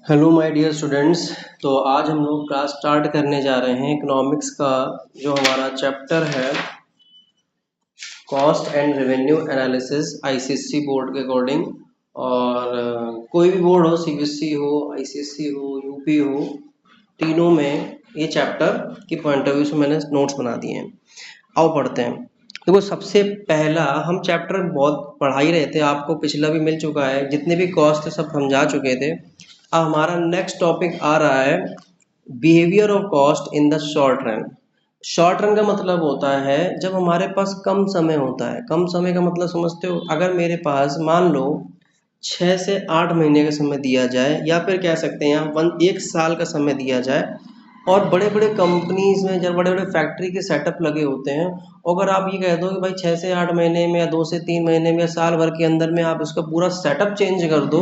Hello my dear students. तो आज हम लोग क्लास स्टार्ट करने जा रहे हैं इकोनॉमिक्स का। जो हमारा चैप्टर है cost and revenue analysis ICSC board के अकॉर्डिंग। और कोई भी बोर्ड हो, सीबीएसई हो, आईसीएससी हो, यूपी हो, तीनों में ये चैप्टर के पॉइंट ऑफ व्यू से मैंने नोट्स बना दिए हैं। आओ पढ़ते हैं। देखो, सबसे पहला हम चैप्टर बहुत पढ़ा ही रहे थे, आपको पिछला भी मिल चुका है, जितने भी कॉस्ट थे सब समझा चुके थे। अब हमारा नेक्स्ट टॉपिक आ रहा है behaviour of cost in the short run. Short run का मतलब होता है जब हमारे पास कम समय होता है। कम समय का मतलब समझते हो? अगर मेरे पास मान लो 6 से 8 महीने का समय दिया जाए, या फिर कह सकते हैं आप 1 साल का समय दिया जाए, और बड़े बड़े कंपनीज में जब बड़े बड़े फैक्ट्री के सेटअप लगे होते हैं, अगर आप ये कह दो कि भाई 6 से 8 महीने में या 2 से 3 महीने में या साल भर के अंदर में आप इसका पूरा सेटअप चेंज कर दो,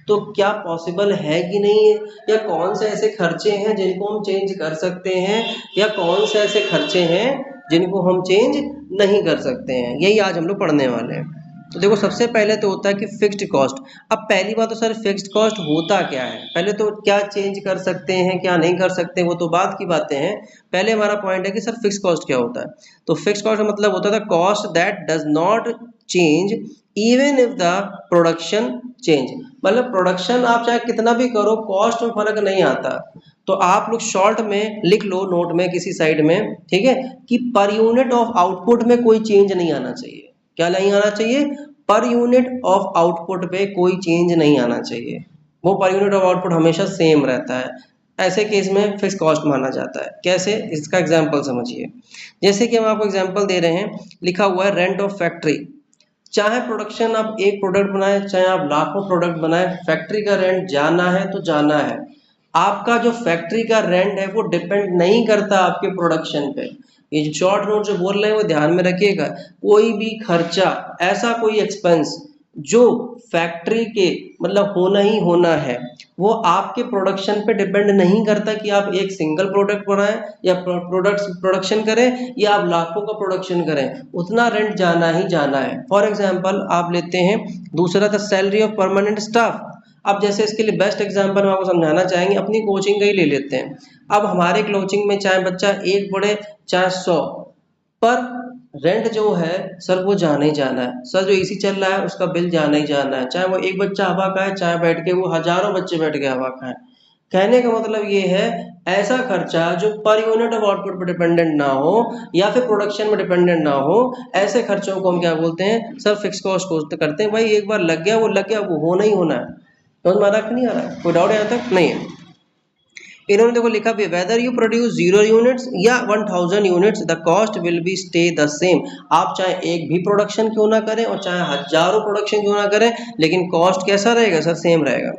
तो क्या पॉसिबल है कि नहीं है? या कौन से ऐसे खर्चे हैं जिनको हम चेंज कर सकते हैं, या कौन से ऐसे खर्चे हैं जिनको हम चेंज नहीं कर सकते हैं? यही आज हम लोग पढ़ने वाले हैं। तो देखो, सबसे पहले तो होता है कि फिक्स्ड कॉस्ट। अब पहली बात तो सर, फिक्स्ड कॉस्ट होता क्या है? पहले तो क्या चेंज कर सकते हैं क्या नहीं कर सकते, वो तो बाद की बातें हैं। पहले हमारा पॉइंट है कि सर फिक्स्ड कॉस्ट क्या होता है। तो फिक्स्ड कॉस्ट का मतलब होता था cost that does not change even if the production change. मतलब प्रोडक्शन आप चाहे कितना भी करो, कॉस्ट में फर्क नहीं आता। तो आप लोग शॉर्ट में लिख लो, नोट में किसी साइड में, ठीक है, कि पर यूनिट ऑफ आउटपुट में कोई चेंज नहीं आना चाहिए। क्या नहीं आना चाहिए? पर यूनिट ऑफ आउटपुट पे कोई चेंज नहीं आना चाहिए। वो पर यूनिट ऑफ आउटपुट हमेशा सेम रहता है। ऐसे केस में फिक्स कॉस्ट माना जाता है। कैसे? इसका एग्जांपल समझिए। जैसे कि हम आपको एग्जांपल दे रहे हैं, लिखा हुआ है रेंट ऑफ फैक्ट्री। चाहे प्रोडक्शन आप एक प्रोडक्ट बनाए, चाहे आप लाखों प्रोडक्ट बनाए, फैक्ट्री का रेंट जाना है तो जाना है। आपका जो फैक्ट्री का रेंट है वो डिपेंड नहीं करता आपके प्रोडक्शन पे। ये जो शॉर्ट नोट जो बोल रहे हैं वो ध्यान में रखिएगा। कोई भी खर्चा, ऐसा कोई एक्सपेंस जो फैक्ट्री के मतलब होना ही होना है, वो आपके प्रोडक्शन पे डिपेंड नहीं करता कि आप एक सिंगल प्रोडक्ट बनाएं या प्रोडक्शन करें या आप लाखों का प्रोडक्शन करें, उतना रेंट जाना ही जाना है। फॉर एग्जांपल आप लेते हैं दूसरा था सैलरी ऑफ परमानेंट स्टाफ। अब जैसे इसके लिए बेस्ट एग्जांपल हम आपको समझाना चाहेंगे, अपनी कोचिंग का ही ले लेते हैं। अब हमारे कोचिंग में चाहे बच्चा एक पढ़े चाहे 100, पर रेंट जो है सर वो जाना ही जाना है। सर जो एसी चल रहा है उसका बिल जाना ही जाना है, चाहे वो एक बच्चा हवा खाए, चाहे बैठ के वो हजारों बच्चे बैठ के हवा खाएं। कहने का मतलब ये है, ऐसा खर्चा जो पर यूनिट ऑफ आउटपुट पर डिपेंडेंट ना हो या फिर प्रोडक्शन में डिपेंडेंट ना हो, ऐसे खर्चों को हम क्या बोलते हैं? सर फिक्स कॉस्ट को करते हैं। भाई एक बार लग गया वो लग गया, वो होना ही होना है। समझ में आ रहा है कि नहीं आ रहा है? कोई डाउट यहाँ तक नहीं है? इन्होंने देखो लिखा भी, वेदर यू प्रोड्यूस 0 यूनिट्स या 1000 units the cost will be stay the same. आप चाहे एक भी प्रोडक्शन क्यों ना करें और चाहे हजारों प्रोडक्शन क्यों ना करें, लेकिन कॉस्ट कैसा रहेगा सर? सेम रहेगा।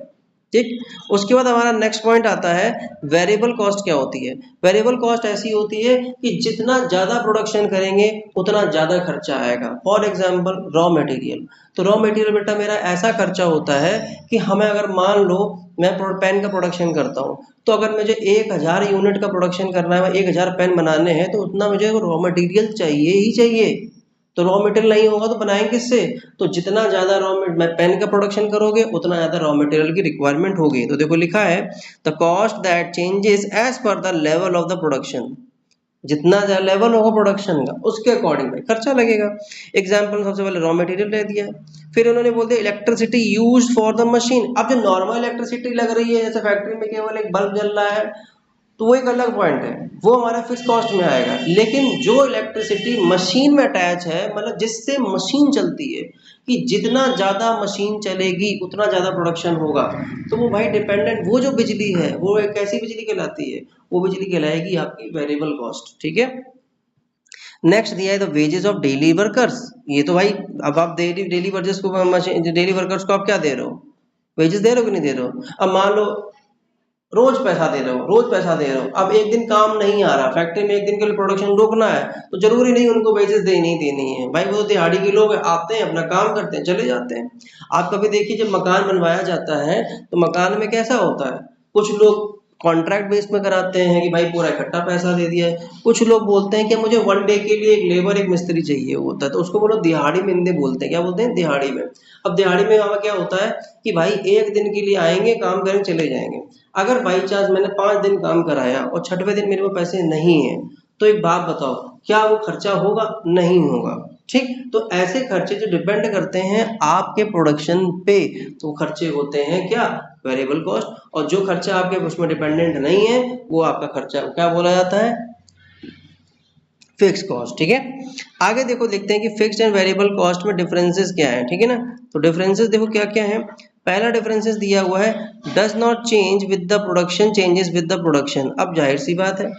ठीक। उसके बाद हमारा नेक्स्ट पॉइंट आता है वेरिएबल कॉस्ट क्या होती है। वेरिएबल कॉस्ट ऐसी होती है कि जितना ज़्यादा प्रोडक्शन करेंगे उतना ज़्यादा खर्चा आएगा। For example raw material. तो रॉ मटेरियल बेटा मेरा ऐसा खर्चा होता है कि हमें अगर मान लो मैं पेन का प्रोडक्शन करता हूँ, तो अगर मुझे 1000 यूनिट का प्रोडक्शन करना है, 1000 पेन बनाने हैं, तो उतना मुझे रॉ मटेरियल चाहिए ही चाहिए। तो रॉ मटेरियल नहीं होगा तो बनाएंगे किससे? तो जितना ज़्यादा पेन का प्रोडक्शन करोगे उतना ज़्यादा रॉ मटेरियल की रिक्वायरमेंट होगी। तो देखो लिखा है the cost that changes as per the level of the production. जितना लेवल होगा प्रोडक्शन का उसके अकॉर्डिंग में खर्चा लगेगा। एग्जाम्पल सबसे पहले रॉ मटेरियल ले दिया, फिर उन्होंने बोल दिया electricity use for the machine. अब जो नॉर्मल इलेक्ट्रिसिटी लग रही है, जैसे फैक्ट्री में केवल एक बल्ब जल रहा है, तो वो एक अलग पॉइंट है, वो हमारा फिक्स कॉस्ट में आएगा। लेकिन जो इलेक्ट्रिसिटी मशीन में अटैच है, मतलब जिससे मशीन चलती है, कि जितना ज़्यादा मशीन चलेगी उतना ज़्यादा प्रोडक्शन होगा, तो वो भाई डिपेंडेंट, वो जो बिजली है वो एक कैसी बिजली कहलाती है? वो बिजली कहलाएगी आपकी वेरिएबल कॉस्ट। ठीक है। नेक्स्ट दिया है the wages of daily workers. ये तो भाई अब आप डेली वर्कर्स को आप क्या दे रहे हो? वेजेस दे रहे हो कि नहीं दे रहे हो? अब मान लो रोज पैसा दे रहे हो, रोज पैसा दे रहे हो, अब एक दिन काम नहीं आ रहा, फैक्ट्री में एक दिन के लिए प्रोडक्शन रोकना है, तो जरूरी नहीं उनको वेजेस देनी देनी है भाई, वो तो दिहाड़ी के लोग आते हैं, अपना काम करते हैं, चले जाते हैं। आप कभी देखिए जब मकान बनवाया जाता है तो मकान में कैसा होता है, कुछ लोग कॉन्ट्रैक्ट बेस में कराते हैं कि भाई पूरा इकट्ठा पैसा दे दिया है। कुछ लोग बोलते हैं कि मुझे 1 डे के लिए एक लेबर एक मिस्त्री चाहिए होता है, तो उसको बोलो दिहाड़ी मिंदे बोलते हैं। क्या बोलते हैं? दिहाड़ी में। अब दिहाड़ी में वहाँ क्या होता है कि भाई 1 दिन के लिए आएंगे, काम करें, चले जाएंगे। अगर बाई चांस मैंने 5 दिन काम कराया और छठवें दिन मेरे पास पैसे नहीं है, तो एक बात बताओ, क्या वो खर्चा होगा? नहीं होगा। ठीक, तो ऐसे खर्चे जो डिपेंड करते हैं आपके प्रोडक्शन पे, तो खर्चे होते हैं क्या? Variable cost. और जो खर्चा आपके उसमें डिपेंडेंट नहीं है, वो आपका खर्चा क्या बोला जाता है? Fix cost. ठीक है, आगे देखो, देखते हैं कि फिक्स्ड एंड वेरिएबल कॉस्ट में डिफरेंसेस क्या है। ठीक है ना, तो डिफरेंसेस देखो क्या क्या है। पहला डिफरेंसेस दिया हुआ है, does not change with the production, changes with the production. अब जाहिर सी बात है,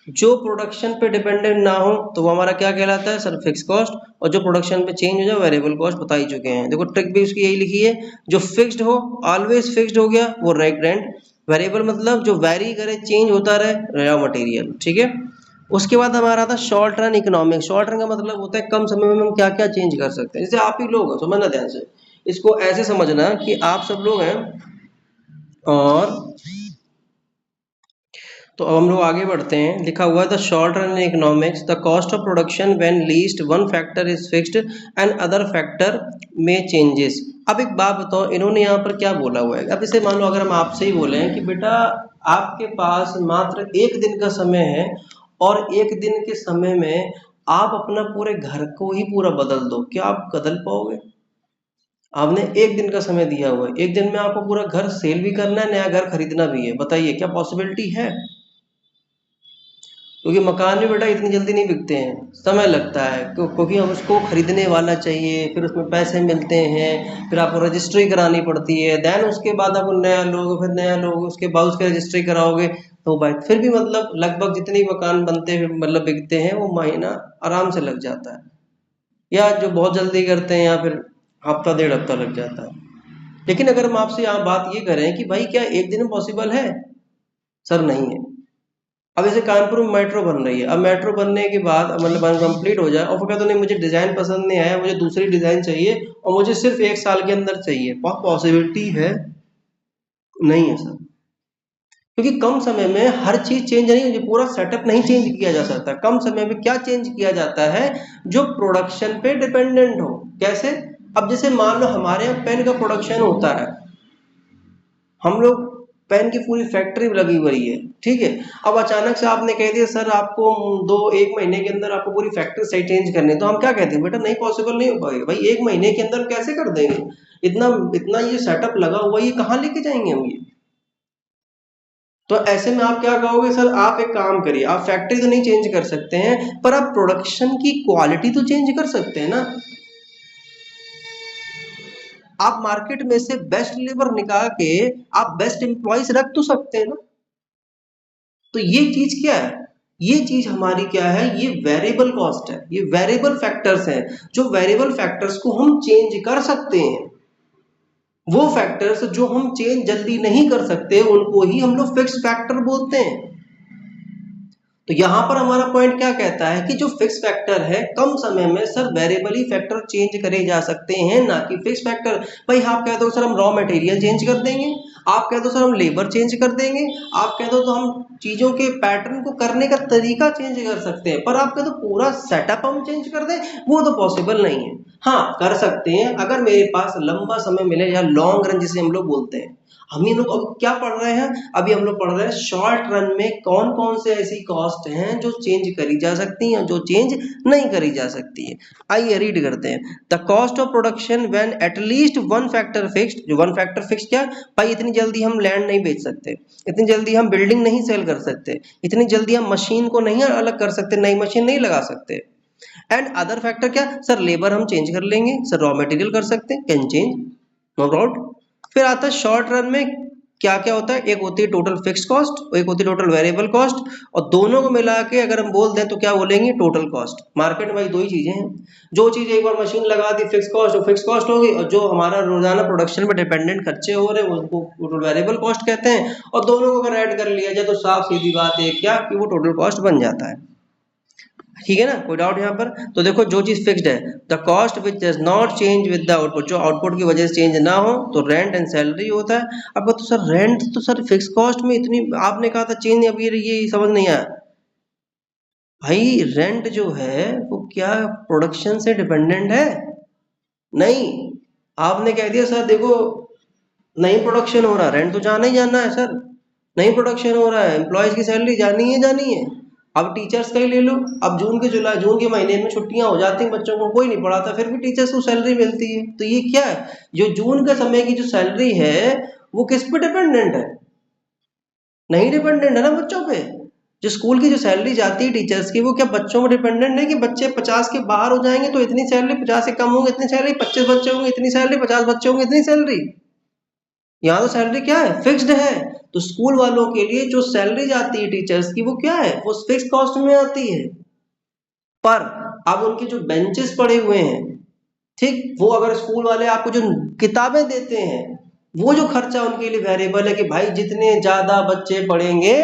जो प्रोडक्शन पे डिपेंडेंट ना हो तो वो हमारा क्या कहलाता है? Sir fix cost. और जो प्रोडक्शन पे चेंज हो जाए वेरिएबल कॉस्ट, बता ही चुके हैं। देखो ट्रिक भी उसकी यही लिखी है, जो फिक्स्ड हो ऑलवेज फिक्स्ड हो गया वो रेंट। वेरिएबल मतलब जो वेरी करे, चेंज होता रहे, रॉ मटेरियल। ठीक है, उसके बाद हमारा था short run economics. Short run का मतलब होता है कम समय में हम क्या क्या चेंज कर सकते हैं। जैसे आप ही लोग हो, समझना ध्यान से, इसको ऐसे समझना कि आप सब लोग हैं, और तो अब हम लोग आगे बढ़ते हैं। लिखा हुआ है the short run in economics, the cost of production when least one factor is fixed and other factor में चेंजेस। अब एक बात बताओ, इन्होंने यहाँ पर क्या बोला हुआ है? अब इसे मान लो अगर हम आपसे ही बोले कि बेटा आपके पास मात्र 1 दिन का समय है, और 1 दिन के समय में आप अपना पूरे घर को ही पूरा बदल दो, क्या आप बदल पाओगे? आपने 1 दिन का समय दिया हुआ है, 1 दिन में आपको पूरा घर सेल भी करना है, नया घर खरीदना भी है, बताइए क्या पॉसिबिलिटी है? क्योंकि मकान भी बेटा इतनी जल्दी नहीं बिकते हैं, समय लगता है, क्योंकि हम उसको खरीदने वाला चाहिए, फिर उसमें पैसे मिलते हैं, फिर आपको रजिस्ट्री करानी पड़ती है, देन उसके बाद आपको नया लोगे, फिर नया लोगे, उसके बाद उसके रजिस्ट्री कराओगे, तो भाई फिर भी मतलब लगभग जितनी मकान बनते हैं मतलब बिकते हैं, वो महीना आराम से लग जाता है, या जो बहुत जल्दी करते हैं, या फिर हफ्ता 1.5 हफ्ता लग जाता है। लेकिन अगर हम आपसे यहाँ बात ये करें कि भाई क्या 1 दिन में पॉसिबल है? सर नहीं है। अब जैसे कानपुर में मेट्रो बन रही है, अब मेट्रो बनने के बाद मतलब कंप्लीट हो जाए और फिर कहते नहीं मुझे डिज़ाइन पसंद नहीं आया, मुझे दूसरी डिज़ाइन चाहिए और मुझे सिर्फ 1 साल के अंदर चाहिए, बहुत पॉसिबिलिटी है? नहीं है सर, क्योंकि कम समय में हर चीज़ चेंज नहीं होती, पूरा सेटअप नहीं चेंज किया जा सकता। कम समय में क्या चेंज किया जाता है? जो प्रोडक्शन पे डिपेंडेंट हो। कैसे? अब जैसे मान लो हमारे यहाँ पेन का प्रोडक्शन होता है, हम लोग पेन की पूरी फैक्ट्री लगी हुई है, ठीक है। अब अचानक से आपने कह दिया सर आपको 1 महीने के अंदर आपको पूरी फैक्ट्री सही चेंज करनी है, तो हम क्या कहते हैं? बेटा नहीं, पॉसिबल नहीं हो पाएगा भाई, 1 महीने के अंदर कैसे कर देंगे? इतना इतना ये सेटअप लगा हुआ है, ये कहाँ लेके जाएंगे हम ये? तो ऐसे में आप क्या कहोगे? सर आप एक काम करिए, आप फैक्ट्री तो नहीं चेंज कर सकते हैं, पर आप प्रोडक्शन की क्वालिटी तो चेंज कर सकते हैं ना। आप मार्केट में से बेस्ट लेबर निकाल के आप बेस्ट एम्प्लॉइज रख तो सकते हैं ना। तो ये चीज क्या है? ये चीज हमारी क्या है? ये वेरिएबल कॉस्ट है, ये वेरिएबल फैक्टर्स हैं। जो वेरिएबल फैक्टर्स को हम चेंज कर सकते हैं, वो फैक्टर्स जो हम चेंज जल्दी नहीं कर सकते, उनको ही हम लोग फिक्स फैक्टर बोलते हैं। तो यहाँ पर हमारा पॉइंट क्या कहता है कि जो फिक्स फैक्टर है, कम समय में सर वेरिएबल ही फैक्टर चेंज करे जा सकते हैं, ना कि फिक्स फैक्टर। भाई आप कह दो सर हम रॉ मटेरियल चेंज कर देंगे, आप कह दो सर हम लेबर चेंज कर देंगे, आप कह दो तो हम चीजों के पैटर्न को करने का तरीका चेंज कर सकते हैं, पर आप कह दो पूरा सेटअप हम चेंज कर दें, वो तो पॉसिबल नहीं है। हाँ कर सकते हैं, अगर मेरे पास लंबा समय मिले, या लॉन्ग रन जिसे हम लोग बोलते हैं। हम ही लोग अब क्या पढ़ रहे हैं? अभी हम लोग पढ़ रहे हैं शॉर्ट रन में कौन कौन से ऐसी कॉस्ट हैं जो चेंज करी जा सकती हैं, जो चेंज नहीं करी जा सकती है। आइए रीड करते हैं। The cost of production when at least one factor fixed. जो वन फैक्टर फिक्स क्या? भाई इतनी जल्दी हम लैंड नहीं बेच सकते, इतनी जल्दी हम बिल्डिंग नहीं सेल कर सकते, इतनी जल्दी हम मशीन को नहीं अलग कर सकते, नई मशीन नहीं लगा सकते। एंड अदर फैक्टर क्या? सर लेबर हम चेंज कर लेंगे, सर रॉ मटेरियल कर सकते हैं, कैन चेंज, नो डाउट। फिर आता है शॉर्ट रन में क्या क्या होता है? एक होती है टोटल फिक्स कॉस्ट और एक होती है टोटल वेरिएबल कॉस्ट, और दोनों को मिला के अगर हम बोल दें तो क्या बोलेंगे? Total cost. मार्केट में 2 ही चीजें हैं, जो चीज एक बार मशीन लगा दी फिक्स कॉस्ट, वो फिक्स कॉस्ट होगी, और जो हमारा रोजाना प्रोडक्शन पे डिपेंडेंट खर्चे हो रहे हैं उनको टोटल वेरिएबल कॉस्ट कहते हैं। और दोनों को अगर ऐड कर लिया जाए तो साफ सीधी बात है क्या कि वो टोटल कॉस्ट बन जाता ठीक है ना, कोई डाउट यहाँ पर? तो देखो जो चीज फिक्स्ड है, the cost which does not change with the output, जो आउटपुट की वजह से चेंज ना हो तो रेंट एंड सैलरी होता है। अब तो सर रेंट तो सर फिक्स कॉस्ट में इतनी आपने कहा था चेंज, अब ये समझ नहीं आया भाई। रेंट जो है वो क्या प्रोडक्शन से डिपेंडेंट है? नहीं, आपने कह दिया सर देखो नहीं प्रोडक्शन हो रहा, रेंट तो जाना ही जाना है सर। नहीं प्रोडक्शन हो रहा है, एम्प्लॉयज की सैलरी जानी है जानी है। अब टीचर्स का ही ले लो, अब जून के महीने में छुट्टियां हो जाती हैं, बच्चों को कोई नहीं पढ़ाता, फिर भी टीचर्स को सैलरी मिलती है। तो ये क्या है, जो जून के समय की जो सैलरी है वो किस पे डिपेंडेंट है? नहीं डिपेंडेंट है ना बच्चों पे। जो स्कूल की जो सैलरी जाती है टीचर्स की, वो क्या बच्चों पर डिपेंडेंट है कि बच्चे 50 के बाहर हो जाएंगे तो इतनी सैलरी, 50 से कम होंगे इतनी सैलरी, 25 बच्चे होंगे इतनी सैलरी, 50 बच्चे होंगे इतनी सैलरी? यहाँ तो सैलरी क्या है, फिक्स्ड है। तो स्कूल वालों के लिए जो सैलरी जाती है टीचर्स की वो क्या है, वो फिक्स कॉस्ट में आती है। पर अब उनके जो बेंचेस पड़े हुए हैं, ठीक, वो अगर स्कूल वाले आपको जो किताबें देते हैं, वो जो खर्चा उनके लिए वेरिएबल है कि भाई जितने ज्यादा बच्चे पढ़ेंगे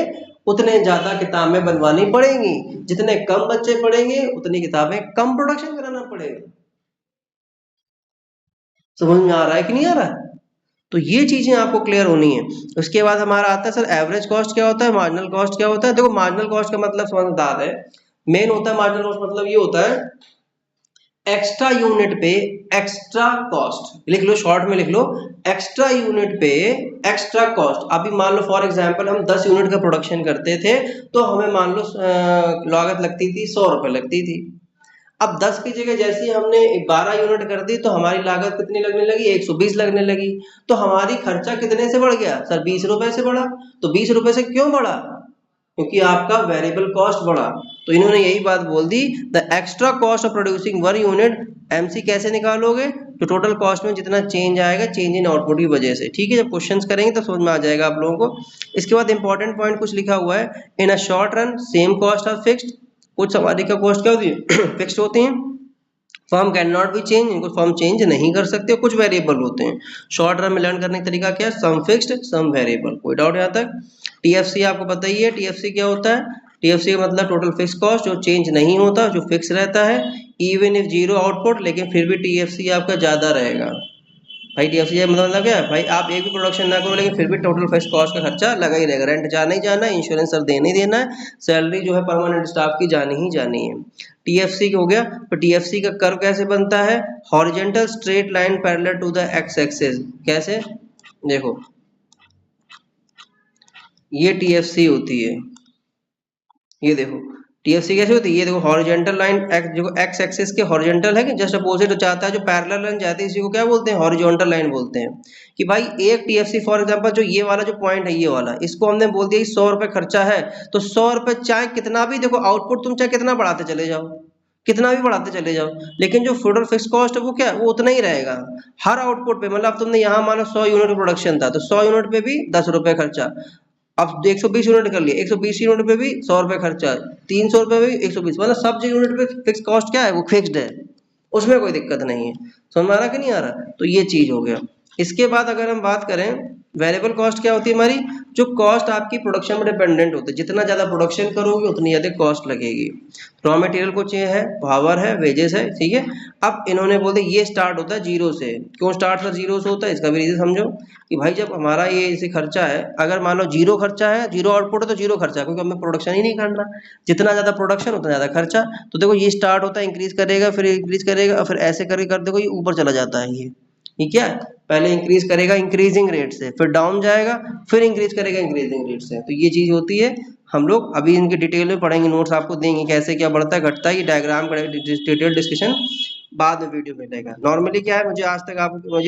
उतने ज्यादा किताबें बनवानी पड़ेंगी, जितने कम बच्चे पढ़ेंगे उतनी किताबें कम प्रोडक्शन कराना पड़ेगा। समझ में आ रहा है कि नहीं आ रहा है? तो ये चीजें आपको क्लियर होनी है। उसके बाद हमारा आता है सर एवरेज कॉस्ट क्या होता है, मार्जिनल कॉस्ट क्या होता है। देखो मार्जिनल कॉस्ट का मतलब समझदार है, मेन होता है मार्जिनल कॉस्ट मतलब ये होता है एक्स्ट्रा यूनिट पे एक्स्ट्रा कॉस्ट, लिख लो शॉर्ट में लिख लो, एक्स्ट्रा यूनिट पे एक्स्ट्रा कॉस्ट। अभी मान लो फॉर एग्जांपल हम 10 यूनिट का प्रोडक्शन करते थे तो हमें मान लो लागत लगती थी 100 रुपए लगती थी। अब 10 की जगह जैसे ही हमने 12 यूनिट कर दी तो हमारी लागत कितनी लगने लगी, 120 लगने लगी। तो हमारी खर्चा कितने से बढ़ गया सर, 20 रुपए से बढ़ा। तो 20 रुपए से क्यों बढ़ा, क्योंकि आपका वेरिएबल कॉस्ट बढ़ा। तो इन्होंने यही बात बोल दी, the extra cost of producing one unit, MC कैसे निकालोगे, तो टोटल कॉस्ट में जितना चेंज आएगा चेंज इन आउटपुट की वजह से। ठीक है, जब क्वेश्चंस करेंगे तो समझ में आ जाएगा आप लोगों को। इसके बाद इंपॉर्टेंट पॉइंट कुछ लिखा हुआ है, in a short run same cost are fixed, कुछ सामग्री का कॉस्ट क्या होती है फिक्स्ड होती है। Firm can not be change, इनको फर्म चेंज नहीं कर सकते, कुछ वेरिएबल होते हैं। शॉर्ट रन में लर्न करने का तरीका क्या है, सम फिक्स्ड सम वेरिएबल। कोई डाउट यहाँ तक? टीएफसी आपको पता ही है, टीएफसी क्या होता है, टीएफसी का मतलब टोटल फिक्स कॉस्ट, जो चेंज नहीं होता, जो फिक्स रहता है, इवन इफ जीरो आउटपुट, लेकिन फिर भी टीएफसी आपका ज्यादा रहेगा। भाई टीएफसी मतलब क्या है, भाई आप एक भी प्रोडक्शन ना करो लेकिन फिर भी टोटल फिक्स कॉस्ट का खर्चा लगा ही रहेगा, रेंट जाना ही जाना है, इंश्योरेंस सर देना ही देना है, सैलरी जो है परमानेंट स्टाफ की जानी ही जानी है। टीएफसी हो गया। तो टीएफसी का कर्व कैसे बनता है, horizontal straight line parallel to the X axis. कैसे, देखो ये टीएफसी होती है, ये देखो टीएफसी कैसे होती है, ये देखो हॉरिजॉन्टल लाइन एक्स, देखो एक्स एक्सिस के हॉरिजॉन्टल है कि जस्ट अपोजिट चाहता है, जो पैरेलल लाइन जाती है इसी को क्या बोलते हैं, हॉरिजॉन्टल लाइन बोलते हैं। कि भाई एक टीएफसी फॉर एग्जांपल जो ये वाला जो पॉइंट है, ये वाला, इसको हमने बोल दिया 100 रुपए खर्चा है, तो 100 रुपए चाहे कितना भी, देखो आउटपुट तुम चाहे कितना बढ़ाते चले जाओ, कितना भी बढ़ाते चले जाओ, लेकिन जो टोटल फिक्स कॉस्ट है वो क्या, वो उतना ही रहेगा हर आउटपुट पे। मतलब तुमने यहाँ मानो 100 यूनिट प्रोडक्शन था तो 100 यूनिट पे भी 10 रुपए खर्चा। अब 120 यूनिट कर लिए, 120 यूनिट पे भी 100 रुपए खर्चा, 300 रुपए पे भी 120, मतलब सब जो यूनिट पे फिक्स कॉस्ट क्या है, वो फिक्स्ड है, उसमें कोई दिक्कत नहीं है। समझ में आ रहा कि नहीं आ रहा? तो ये चीज हो गया। इसके बाद अगर हम बात करें वेरिएबल कॉस्ट क्या होती है हमारी, जो कॉस्ट आपकी प्रोडक्शन पर डिपेंडेंट होती है, जितना ज्यादा प्रोडक्शन करोगे उतनी ज्यादा कॉस्ट लगेगी। रॉ मटेरियल कुछ ये है, पावर है, वेजेस है, ठीक है। अब इन्होंने बोल दिया ये स्टार्ट होता है जीरो से। क्यों स्टार्ट सर जीरो से होता है, इसका भी रीजन समझो कि भाई जब हमारा ये इसे खर्चा है, अगर मान लो जीरो खर्चा है, जीरो आउटपुट है तो जीरो खर्चा है, क्योंकि हमें प्रोडक्शन ही नहीं करना, जितना ज्यादा प्रोडक्शन उतना ज्यादा खर्चा। तो देखो ये स्टार्ट होता है, इंक्रीज करेगा, फिर इंक्रीज करेगा, फिर ऐसे करके कर देखो ये ऊपर चला जाता है ये क्या है, पहले इंक्रीज करेगा इंक्रीजिंग रेट से, फिर डाउन जाएगा, फिर इंक्रीज करेगा इंक्रीजिंग रेट से। तो ये चीज होती है, हम लोग अभी इनके डिटेल में पढ़ेंगे, नोट्स आपको देंगे कैसे क्या बढ़ता है घटता है, ये डायग्राम का डिटेल डिस्कशन बाद में वीडियो मिलेगा। नॉर्मली क्या है, मुझे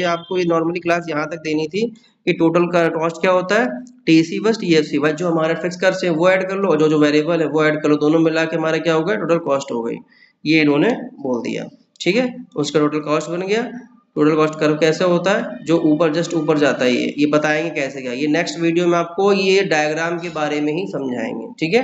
आपको ये नॉर्मली क्लास यहाँ तक देनी थी कि टोटल का कॉस्ट क्या होता है, टीसी बस टीएफसी बस, जो हमारे फिक्स खर्च है वो ऐड कर लो और जो जो वेरिएबल है वो ऐड कर लो, दोनों मिला के हमारा क्या हो गया, टोटल कॉस्ट हो गई। ये इन्होंने बोल दिया, ठीक है, उसका टोटल कॉस्ट बन गया। टोटल कॉस्ट कर्व कैसे होता है, जो ऊपर जस्ट ऊपर जाता है, ये बताएंगे कैसे क्या, ये नेक्स्ट वीडियो में आपको ये डायग्राम के बारे में ही समझाएंगे, ठीक है।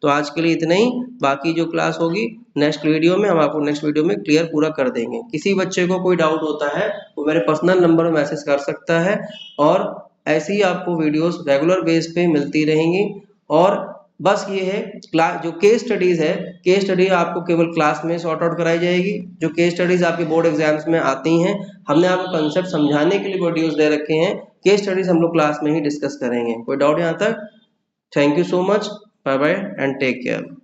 तो आज के लिए इतना ही, बाकी जो क्लास होगी नेक्स्ट वीडियो में हम आपको नेक्स्ट वीडियो में क्लियर पूरा कर देंगे। किसी बच्चे को कोई डाउट होता है वो मेरे पर्सनल नंबर में मैसेज कर सकता है, और ऐसे ही आपको वीडियोस रेगुलर बेस पे मिलती रहेंगी। और बस ये है क्लास जो केस स्टडीज है, केस स्टडी आपको केवल क्लास में सॉर्ट आउट कराई जाएगी। जो केस स्टडीज आपके बोर्ड एग्जाम्स में आती हैं, हमने आपको कंसेप्ट समझाने के लिए वीडियोस दे रखे हैं, केस स्टडीज हम लोग क्लास में ही डिस्कस करेंगे। कोई डाउट यहाँ तक? Thank you so much, bye bye and take care.